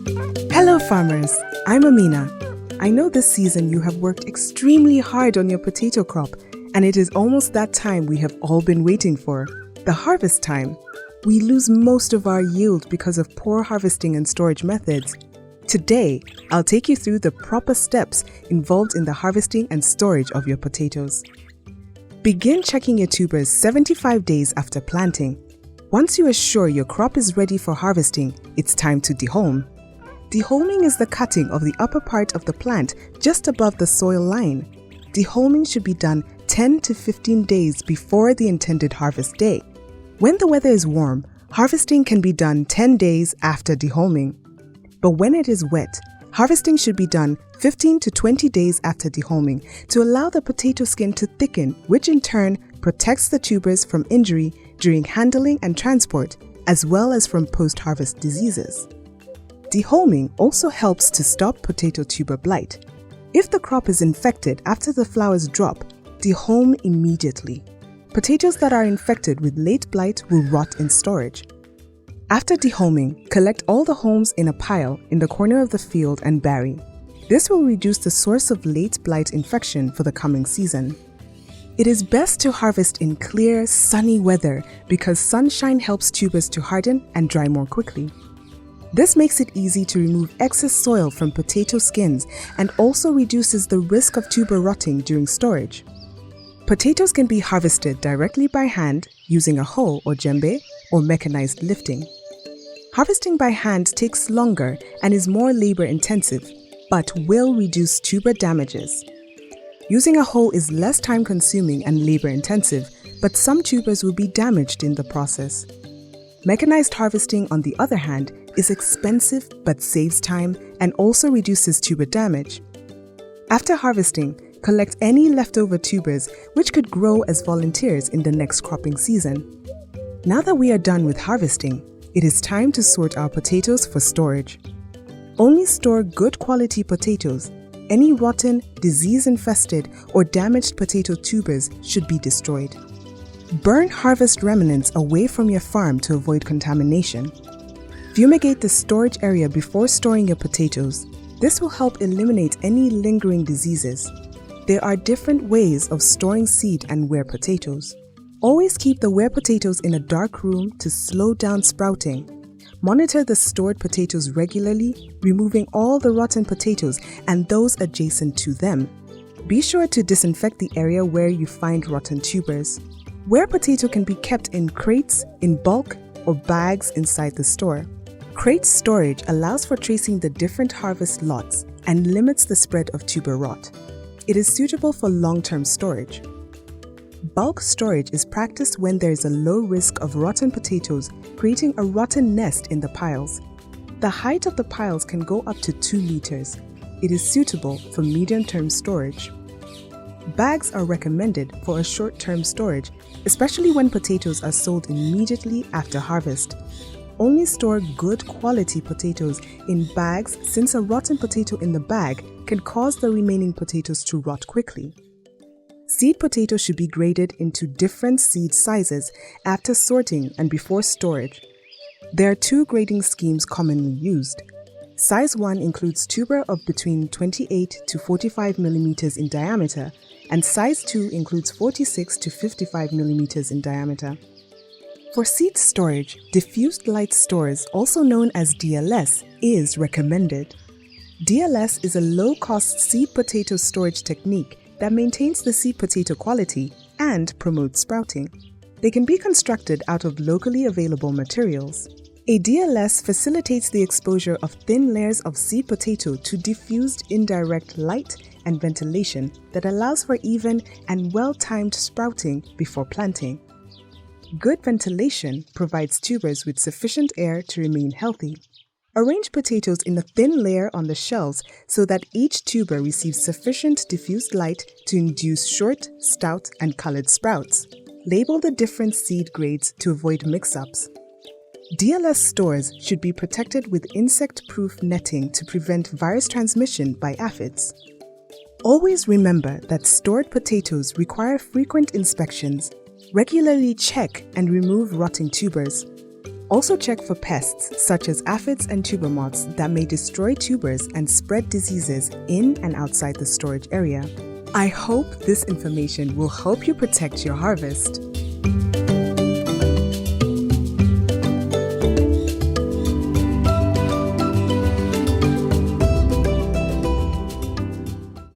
Hello farmers, I'm Amina. I know this season you have worked extremely hard on your potato crop, and it is almost that time we have all been waiting for, the harvest time. We lose most of our yield because of poor harvesting and storage methods. Today, I'll take you through the proper steps involved in the harvesting and storage of your potatoes. Begin checking your tubers 75 days after planting. Once you are sure your crop is ready for harvesting, it's time to dehulm. Dehulming is the cutting of the upper part of the plant just above the soil line. Dehulming should be done 10 to 15 days before the intended harvest day. When the weather is warm, harvesting can be done 10 days after dehulming. But when it is wet, harvesting should be done 15 to 20 days after dehulming to allow the potato skin to thicken, which in turn protects the tubers from injury during handling and transport, as well as from post-harvest diseases. Dehulming also helps to stop potato tuber blight. If the crop is infected after the flowers drop, dehulm immediately. Potatoes that are infected with late blight will rot in storage. After dehulming, collect all the hulms in a pile in the corner of the field and bury. This will reduce the source of late blight infection for the coming season. It is best to harvest in clear, sunny weather because sunshine helps tubers to harden and dry more quickly. This makes it easy to remove excess soil from potato skins and also reduces the risk of tuber rotting during storage. Potatoes can be harvested directly by hand using a hoe or djembe or mechanized lifting. Harvesting by hand takes longer and is more labor-intensive, but will reduce tuber damages. Using a hoe is less time-consuming and labor-intensive, but some tubers will be damaged in the process. Mechanized harvesting, on the other hand, is expensive but saves time and also reduces tuber damage. After harvesting, collect any leftover tubers which could grow as volunteers in the next cropping season. Now that we are done with harvesting, it is time to sort our potatoes for storage. Only store good quality potatoes. Any rotten, disease-infested, or damaged potato tubers should be destroyed. Burn harvest remnants away from your farm to avoid contamination. Fumigate the storage area before storing your potatoes. This will help eliminate any lingering diseases. There are different ways of storing seed and wear potatoes. Always keep the wear potatoes in a dark room to slow down sprouting. Monitor the stored potatoes regularly, removing all the rotten potatoes and those adjacent to them. Be sure to disinfect the area where you find rotten tubers. Wear potato can be kept in crates, in bulk, or bags inside the store. Crate storage allows for tracing the different harvest lots and limits the spread of tuber rot. It is suitable for long-term storage. Bulk storage is practiced when there is a low risk of rotten potatoes creating a rotten nest in the piles. The height of the piles can go up to 2 meters. It is suitable for medium-term storage. Bags are recommended for a short-term storage, especially when potatoes are sold immediately after harvest. Only store good quality potatoes in bags since a rotten potato in the bag can cause the remaining potatoes to rot quickly. Seed potatoes should be graded into different seed sizes after sorting and before storage. There are 2 grading schemes commonly used. Size 1 includes tuber of between 28 to 45 millimeters in diameter, and size 2 includes 46 to 55 millimeters in diameter. For seed storage, diffused light stores, also known as DLS, is recommended. DLS is a low-cost seed potato storage technique that maintains the seed potato quality and promotes sprouting. They can be constructed out of locally available materials. A DLS facilitates the exposure of thin layers of seed potato to diffused indirect light and ventilation that allows for even and well-timed sprouting before planting. Good ventilation provides tubers with sufficient air to remain healthy. Arrange potatoes in a thin layer on the shelves so that each tuber receives sufficient diffused light to induce short, stout, and colored sprouts. Label the different seed grades to avoid mix-ups. DLS stores should be protected with insect-proof netting to prevent virus transmission by aphids. Always remember that stored potatoes require frequent inspections. Regularly check and remove rotting tubers. Also check for pests such as aphids and tuber moths that may destroy tubers and spread diseases in and outside the storage area. I hope this information will help you protect your harvest.